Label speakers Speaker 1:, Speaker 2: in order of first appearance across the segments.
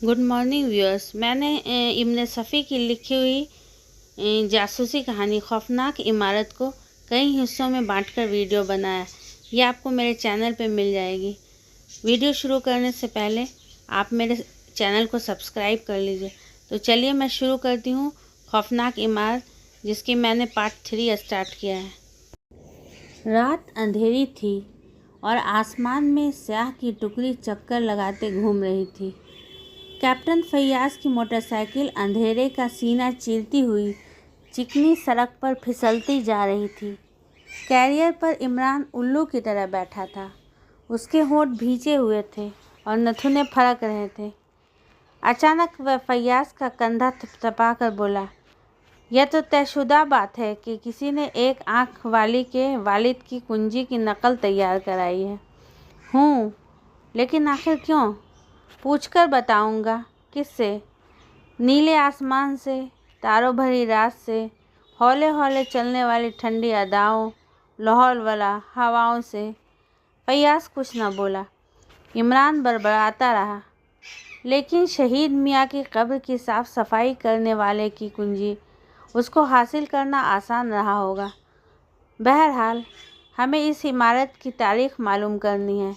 Speaker 1: Good morning viewers. मैंने इब्न सफ़ी की लिखी हुई जासूसी कहानी खौफनाक इमारत को कई हिस्सों में बांटकर वीडियो बनाया। ये आपको मेरे चैनल पे मिल जाएगी। वीडियो शुरू करने से पहले आप मेरे चैनल को सब्सक्राइब कर लीजिए। तो चलिए मैं शुरू करती हूँ खौफनाक इमारत, जिसकी मैंने पार्ट 3 स्टार्ट किया है। रात अंधेरी थी और आसमान में स्याह की टुकड़ी चक्कर लगाते घूम रही थी। कैप्टन फैयाज की मोटरसाइकिल अंधेरे का सीना चीरती हुई चिकनी सड़क पर फिसलती जा रही थी। कैरियर पर इमरान उल्लू की तरह बैठा था। उसके होंठ भींचे हुए थे और नथुने फड़क रहे थे। अचानक वह फैयाज का कंधा थपथपा कर बोला, यह तो तयशुदा बात है कि किसी ने एक आँख वाली के वालिद की कुंजी की नकल तैयार कराई है। हूँ, लेकिन आखिर क्यों? पूछकर बताऊंगा। किससे? नीले आसमान से, तारों भरी रात से, हौले हौले चलने वाली ठंडी अदाओं, लाहौल वाला हवाओं से। फैयाज कुछ न बोला। इमरान बड़बड़ाता रहा। लेकिन शहीद मियाँ की कब्र की साफ सफाई करने वाले की कुंजी उसको हासिल करना आसान रहा होगा। बहरहाल हमें इस इमारत की तारीख मालूम करनी है।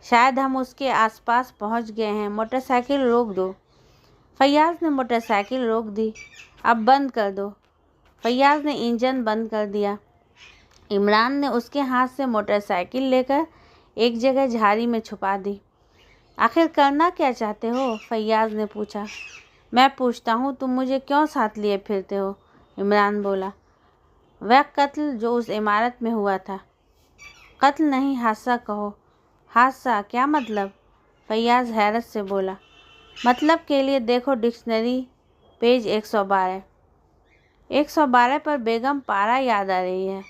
Speaker 1: शायद हम उसके आसपास पहुंच गए हैं। मोटरसाइकिल रोक दो। फैयाज ने मोटरसाइकिल रोक दी। अब बंद कर दो। फैयाज ने इंजन बंद कर दिया। इमरान ने उसके हाथ से मोटरसाइकिल लेकर एक जगह झाड़ी में छुपा दी। आखिर करना क्या चाहते हो? फैयाज ने पूछा। मैं पूछता हूँ, तुम मुझे क्यों साथ लिए फिरते हो? इमरान बोला। वह कत्ल जो उस इमारत में हुआ था। कत्ल नहीं, हादसा कहो। हादसा? क्या मतलब? फैयाज हैरत से बोला। मतलब के लिए देखो डिक्शनरी, पेज 112। 112 पर बेगम पारा याद आ रही है।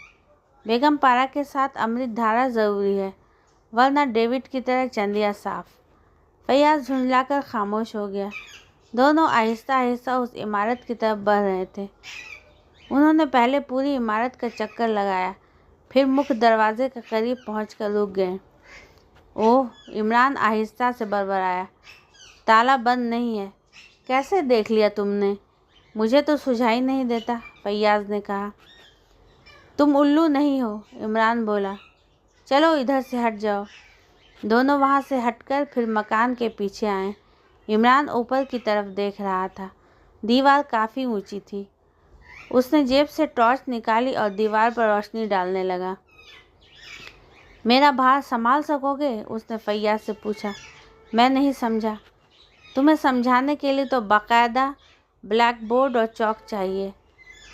Speaker 1: बेगम पारा के साथ अमृत धारा ज़रूरी है, वरना डेविड की तरह चंदिया साफ। फैयाज झुंझलाकर खामोश हो गया। दोनों आहिस्ता आहिस्ता उस इमारत की तरफ बढ़ रहे थे। उन्होंने पहले पूरी इमारत का चक्कर लगाया, फिर मुख्य दरवाजे के करीब पहुंचकर रुक गए। ओह, इमरान आहिस्ता से बड़बड़ाया। ताला बंद नहीं है। कैसे देख लिया तुमने? मुझे तो सुझाई नहीं देता, फैयाज ने कहा। तुम उल्लू नहीं हो, इमरान बोला। चलो इधर से हट जाओ। दोनों वहाँ से हटकर फिर मकान के पीछे आए। इमरान ऊपर की तरफ देख रहा था। दीवार काफ़ी ऊंची थी। उसने जेब से टॉर्च निकाली और दीवार पर रोशनी डालने लगा। मेरा भार संभाल सकोगे? उसने फैयाज से पूछा। मैं नहीं समझा। तुम्हें समझाने के लिए तो बाकायदा ब्लैक बोर्ड और चौक चाहिए।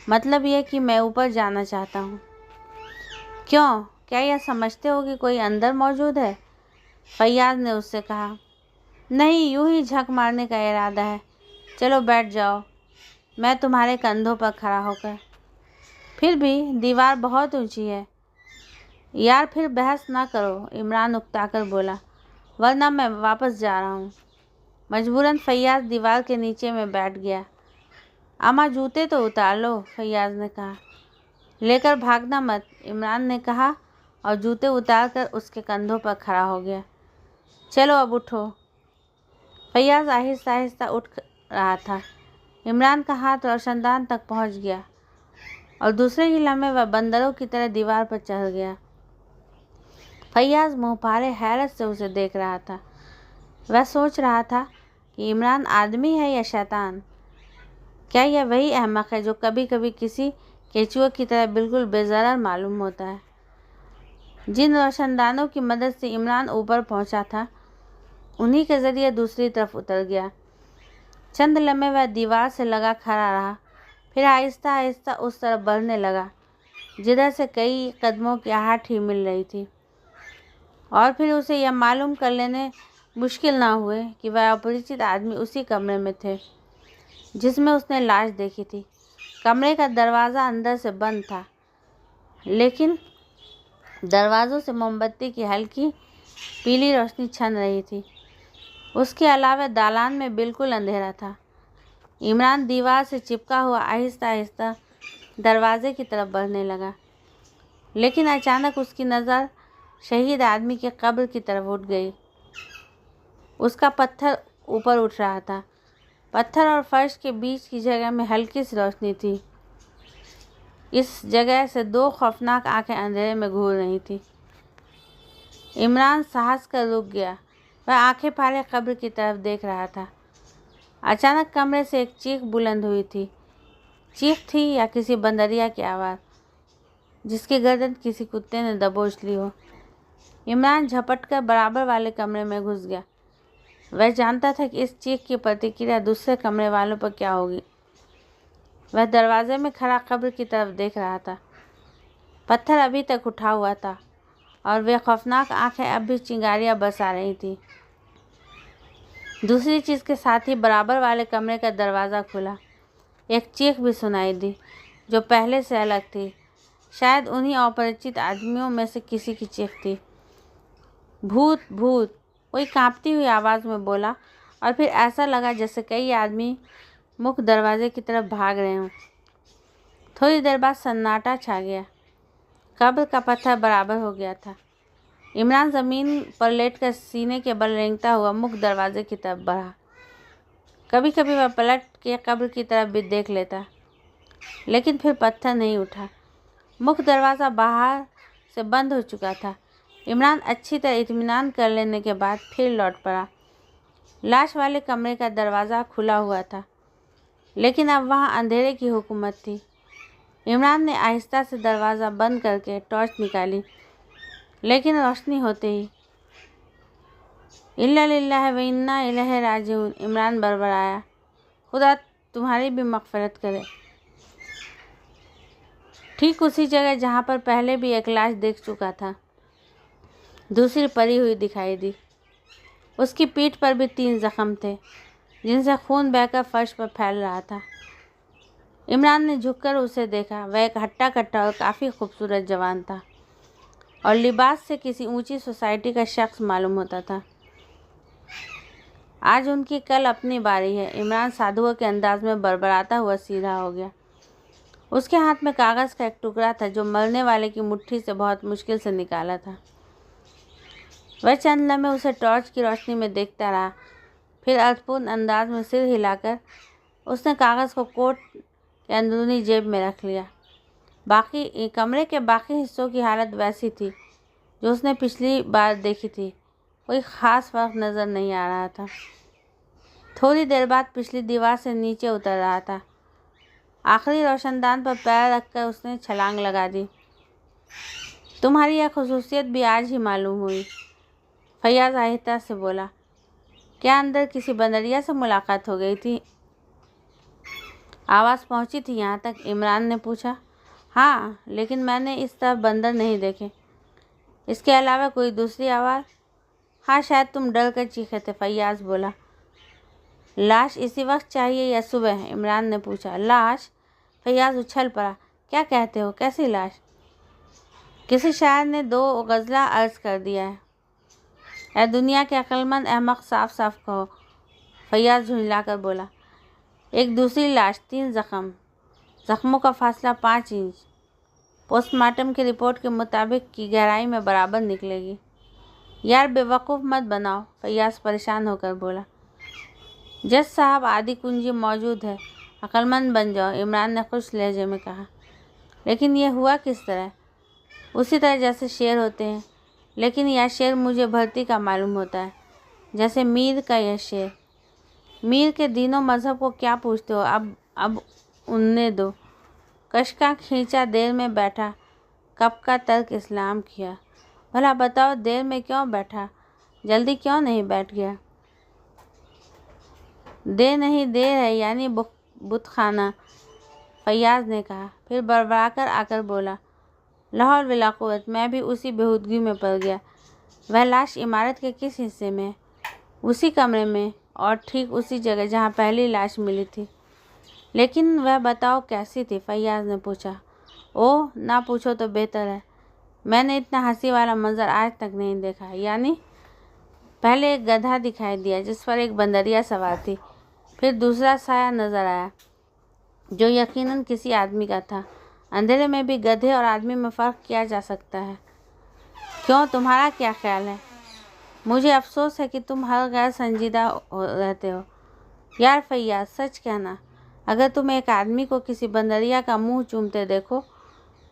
Speaker 1: मतलब यह कि मैं ऊपर जाना चाहता हूँ। क्यों? क्या यह समझते हो कि कोई अंदर मौजूद है? फैयाज ने उससे कहा। नहीं, यूं ही झक मारने का इरादा है। चलो बैठ जाओ, मैं तुम्हारे कंधों पर खड़ा होकर। फिर भी दीवार बहुत ऊंची है। यार फिर बहस ना करो, इमरान उकताकर बोला, वरना मैं वापस जा रहा हूँ। मजबूरन फैयाज दीवार के नीचे में बैठ गया। अम्मा जूते तो उतार लो, फैयाज ने कहा। लेकर भागना मत, इमरान ने कहा और जूते उतार कर उसके कंधों पर खड़ा हो गया। चलो अब उठो। फैयाज आहिस्ता आहिस्ता उठ रहा था। इमरान का हाथ रोशनदान तक पहुंच गया और दूसरे ही लम्हे वह बंदरों की तरह दीवार पर चढ़ गया। फैयाज मुँहफाड़े हैरत से उसे देख रहा था। वह सोच रहा था कि इमरान आदमी है या शैतान। क्या यह वही अहमक है जो कभी कभी किसी केचुए की तरह बिल्कुल बेज़रर मालूम होता है? जिन रोशनदानों की मदद से इमरान ऊपर पहुंचा था, उन्हीं के ज़रिए दूसरी तरफ उतर गया। चंद लम्हे वह दीवार से लगा खड़ा रहा, फिर आहिस्ता आहिस्ता उस तरफ बढ़ने लगा जिधर से कई कदमों की आहट ही मिल रही थी। और फिर उसे यह मालूम कर लेने मुश्किल ना हुए कि वह अपरिचित आदमी उसी कमरे में थे जिसमें उसने लाश देखी थी। कमरे का दरवाज़ा अंदर से बंद था, लेकिन दरवाज़ों से मोमबत्ती की हल्की पीली रोशनी छन रही थी। उसके अलावा दालान में बिल्कुल अंधेरा था। इमरान दीवार से चिपका हुआ आहिस्ता आहिस्ता दरवाजे की तरफ बढ़ने लगा, लेकिन अचानक उसकी नज़र शहीद आदमी के कब्र की तरफ उठ गई। उसका पत्थर ऊपर उठ रहा था। पत्थर और फर्श के बीच की जगह में हल्की सी रोशनी थी। इस जगह से दो खौफनाक आंखें अंधेरे में घूर रही थी। इमरान साहस कर रुक गया। वह आंखें फाड़े कब्र की तरफ देख रहा था। अचानक कमरे से एक चीख बुलंद हुई थी। चीख थी या किसी बंदरिया की आवाज़ जिसकी गर्दन किसी कुत्ते ने दबोच ली हो। इमरान झपट कर बराबर वाले कमरे में घुस गया। वह जानता था कि इस चीख की प्रतिक्रिया दूसरे कमरे वालों पर क्या होगी। वह दरवाजे में खड़ा कब्र की तरफ देख रहा था। पत्थर अभी तक उठा हुआ था और वे खौफनाक आंखें अब भी चिंगारियां बरसा रही थी। दूसरी चीज़ के साथ ही बराबर वाले कमरे का दरवाज़ा खुला। एक चीख भी सुनाई दी जो पहले से अलग थी। शायद उन्हीं अपरिचित आदमियों में से किसी की चीख थी। भूत भूत, कोई कांपती हुई आवाज़ में बोला और फिर ऐसा लगा जैसे कई आदमी मुख्य दरवाजे की तरफ भाग रहे हों। थोड़ी देर बाद सन्नाटा छा गया। कब्र का पत्थर बराबर हो गया था। इमरान ज़मीन पर लेटकर सीने के बल रेंगता हुआ मुख्य दरवाजे की तरफ बढ़ा। कभी कभी वह पलट के कब्र की तरफ भी देख लेता, लेकिन फिर पत्थर नहीं उठा। मुख्य दरवाज़ा बाहर से बंद हो चुका था। इमरान अच्छी तरह इत्मीनान कर लेने के बाद फिर लौट पड़ा। लाश वाले कमरे का दरवाज़ा खुला हुआ था, लेकिन अब वहाँ अंधेरे की हुकूमत थी। इमरान ने आहिस्ता से दरवाज़ा बंद करके टॉर्च निकाली, लेकिन रोशनी होते ही इल्ला लिल्लाह व इन्ना इलैहि राजिऊन, इमरान बड़बड़ाया, खुदा तुम्हारी भी मग़फ़िरत करे। ठीक उसी जगह जहाँ पर पहले भी एक लाश देख चुका था, दूसरी पड़ी हुई दिखाई दी। उसकी पीठ पर भी 3 ज़ख्म थे जिनसे खून बहकर फर्श पर फैल रहा था। इमरान ने झुककर उसे देखा। वह एक हट्टा कट्टा और काफ़ी खूबसूरत जवान था और लिबास से किसी ऊंची सोसाइटी का शख्स मालूम होता था। आज उनकी, कल अपनी बारी है। इमरान साधुओं के अंदाज में बड़बड़ाता हुआ सीधा हो गया। उसके हाथ में कागज़ का एक टुकड़ा था जो मरने वाले की मुट्ठी से बहुत मुश्किल से निकाला था। वह चंद लम्हे उसे टॉर्च की रोशनी में देखता रहा। फिर अर्थपूर्ण अंदाज में सिर हिलाकर उसने कागज़ को कोट के अंदरूनी जेब में रख लिया। कमरे के बाकी हिस्सों की हालत वैसी थी जो उसने पिछली बार देखी थी। कोई ख़ास फर्क नज़र नहीं आ रहा था। थोड़ी देर बाद पिछली दीवार से नीचे उतर रहा था। आखिरी रोशनदान पर पैर रखकर उसने छलांग लगा दी। तुम्हारी यह खसूसियत भी आज ही मालूम हुई, फैयाज़ आहिस्ता से बोला। क्या अंदर किसी बंदरिया से मुलाकात हो गई थी? आवाज़ पहुंची थी यहाँ तक? इमरान ने पूछा। हाँ, लेकिन मैंने इस तरफ बंदर नहीं देखे। इसके अलावा कोई दूसरी आवाज़? हाँ, शायद तुम डर कर चीखे थे, फैयाज़ बोला। लाश इसी वक्त चाहिए या सुबह? इमरान ने पूछा। लाश? फैयाज़ उछल पड़ा। क्या कहते हो? कैसी लाश? किसी शायर ने 2 गज़ला अर्ज़ कर दिया है। ऐ दुनिया के अक्लमंद अहमक, साफ साफ कहो, फैयाज़ झुंझलाकर बोला। एक दूसरी लाश, 3 ज़ख्म, ज़ख्मों का फासला 5 इंच। पोस्टमार्टम की रिपोर्ट के मुताबिक की गहराई में बराबर निकलेगी। यार बेवकूफ़ मत बनाओ, फैयाज़ परेशान होकर बोला। जज साहब, आदि कुंजी मौजूद है, अक्लमंद बन जाओ, इमरान ने खुश लहजे में कहा। लेकिन यह हुआ किस तरह? उसी तरह जैसे शेर होते हैं, लेकिन यह शेर मुझे भर्ती का मालूम होता है, जैसे मीर का यह शेर। मीर के दीनों मज़हब को क्या पूछते हो? अब उनने दो। कशका खींचा, देर में बैठा, कब का तर्क इस्लाम किया। भला बताओ, देर में क्यों बैठा? जल्दी क्यों नहीं बैठ गया? देर नहीं, देर है, यानी बुतखाना, फैयाज़ ने कहा। फिर बड़बड़ाकर आकर बोला। लाहौल विला कुव्वत, मैं भी उसी बेहूदगी में पड़ गया। वह लाश इमारत के किस हिस्से में? उसी कमरे में, और ठीक उसी जगह जहाँ पहली लाश मिली थी। लेकिन वह बताओ कैसी थी? फैयाज़ ने पूछा। ओह, ना पूछो तो बेहतर है। मैंने इतना हंसी वाला मंजर आज तक नहीं देखा। यानी? पहले एक गधा दिखाई दिया जिस पर एक बंदरिया सवार थी। फिर दूसरा साया नज़र आया जो यकीनन किसी आदमी का था। अंधेरे में भी गधे और आदमी में फ़र्क किया जा सकता है। क्यों, तुम्हारा क्या ख्याल है? मुझे अफसोस है कि तुम हर गैर संजीदा रहते हो। यार फैयाज, सच कहना, अगर तुम एक आदमी को किसी बंदरिया का मुंह चूमते देखो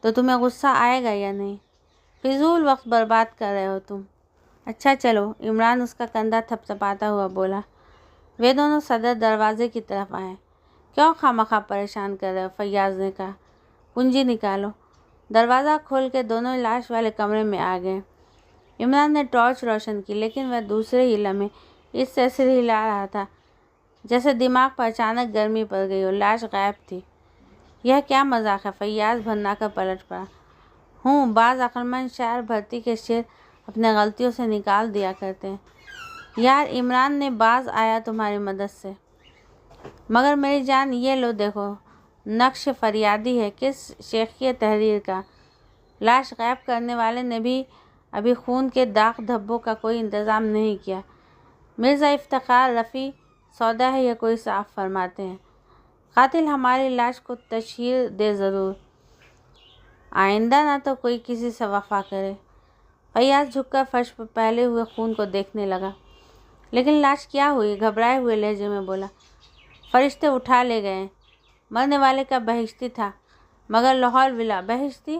Speaker 1: तो तुम्हें गुस्सा आएगा या नहीं? फिजूल वक्त बर्बाद कर रहे हो तुम। अच्छा चलो, इमरान उसका कंधा थपथपाता हुआ बोला। वे दोनों सदर दरवाजे की तरफ आए। क्यों खामखा परेशान कर रहे हो? फैयाज ने कहा। कुंजी निकालो। दरवाज़ा खोल के दोनों लाश वाले कमरे में आ गए। इमरान ने टॉर्च रोशन की, लेकिन वह दूसरे ही लम्हे इस तरह से हिला रहा था जैसे दिमाग पर अचानक गर्मी पड़ गई हो। लाश गायब थी। यह क्या मजाक है? फैयाज भन्ना कर पलट पड़ा। बाज़ अक्लमंद शायर भर्ती के शेर अपने गलतियों से निकाल दिया करते हैं। यार इमरान ने बाज आया तुम्हारी मदद से। मगर मेरी जान, ये लो देखो, नक्श फरियादी है किस शेखिया तहरीर का। लाश गायब करने वाले ने भी अभी खून के दाग धब्बों का कोई इंतज़ाम नहीं किया। मिर्ज़ा इफ्तिखार रफ़ी सौदा है या कोई साफ फरमाते हैं। कातिल हमारी लाश को तशहीर दे ज़रूर, आइंदा ना तो कोई किसी से वफा करे। फैयाज झुककर फर्श पर फैले हुए खून को देखने लगा। लेकिन लाश क्या हुई? घबराए हुए लहजे में बोला। फरिश्ते उठा ले गए। मरने वाले का बहिश्ती था, मगर लाहौल विला। बहिश्ती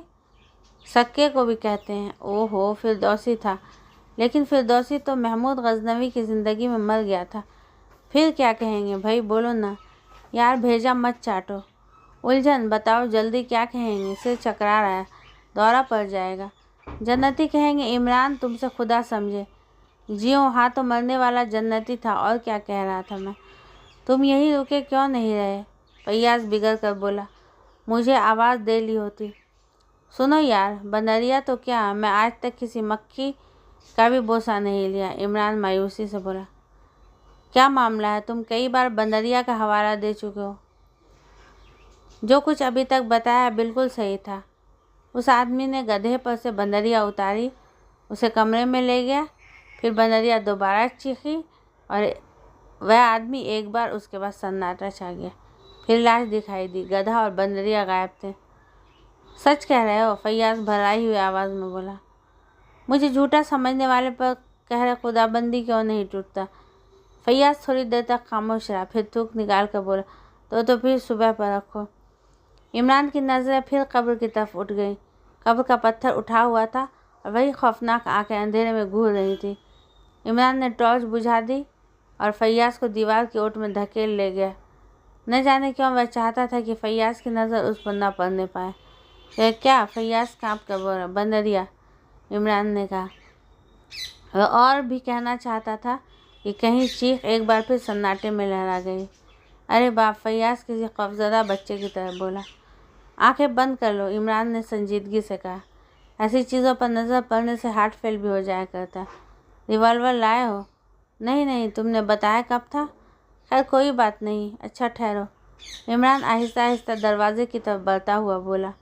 Speaker 1: सक्के को भी कहते हैं। ओहो, फिरदौसी था। लेकिन फिरदौसी तो महमूद गजनवी की ज़िंदगी में मर गया था। फिर क्या कहेंगे भाई, बोलो ना। यार भेजा मत चाटो। उलझन, बताओ जल्दी क्या कहेंगे? सिर चकरा रहा है, दौरा पड़ जाएगा। जन्नती कहेंगे इमरान तुमसे खुदा समझे। जियो, हाँ तो मरने वाला जन्नती था, और क्या कह रहा था मैं। तुम यही रुके क्यों नहीं रहे? फैयाज बिगड़ कर बोला। मुझे आवाज़ दे ली होती। सुनो यार, बनरिया तो क्या, मैं आज तक किसी मक्खी का भी बोसा नहीं लिया। इमरान मायूसी से बोला। क्या मामला है? तुम कई बार बनरिया का हवाला दे चुके हो। जो कुछ अभी तक बताया बिल्कुल सही था। उस आदमी ने गधे पर से बंदरिया उतारी, उसे कमरे में ले गया, फिर बंदरिया दोबारा चीखी और वह आदमी एक बार, उसके बाद सन्नाटा छा गया। फिर लाश दिखाई दी। गधा और बंदरिया गायब थे। सच कह रहे हो? फैयाज भराई हुई आवाज़ में बोला। मुझे झूठा समझने वाले पर कहर खुदाबंदी क्यों नहीं टूटता? फैयाज थोड़ी देर तक खामोश रहा, फिर थूक निकाल कर बोला। तो फिर सुबह पर रखो। इमरान की नज़रें फिर कब्र की तरफ उठ गई। कब्र का पत्थर उठा हुआ था और वही खौफनाक आंखें अंधेरे में घूर रही थी। इमरान ने टॉर्च बुझा दी और फैयाज को दीवार की ओट में धकेल ले गया। न जाने क्यों वह चाहता था कि फैयाज की नज़र उस पर न पड़ने पाए। यह क्या? फैयाज काँप कर बोला। बंदरिया, इमरान ने कहा। वह और भी कहना चाहता था कि कहीं चीख एक बार फिर सन्नाटे में लहरा गई। अरे बाप, फैयाज किसी खौफजदा बच्चे की तरह बोला। आंखें बंद कर लो, इमरान ने संजीदगी से कहा। ऐसी चीज़ों पर नज़र पड़ने से हार्ट फेल भी हो जाया करता। रिवॉल्वर लाए हो? नहीं, तुमने बताया कब था? खैर कोई बात नहीं। अच्छा ठहरो। इमरान आहिस्ता आहिस्ता दरवाजे की तरफ बढ़ता हुआ बोला।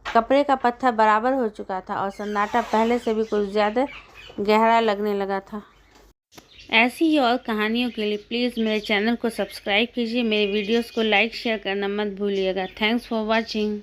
Speaker 1: कपड़े का पत्थर बराबर हो चुका था और सन्नाटा पहले से भी कुछ ज़्यादा गहरा लगने लगा था। ऐसी ही और कहानियों के लिए प्लीज़ मेरे चैनल को सब्सक्राइब कीजिए। मेरे वीडियोस को लाइक शेयर करना मत भूलिएगा। Thanks for watching.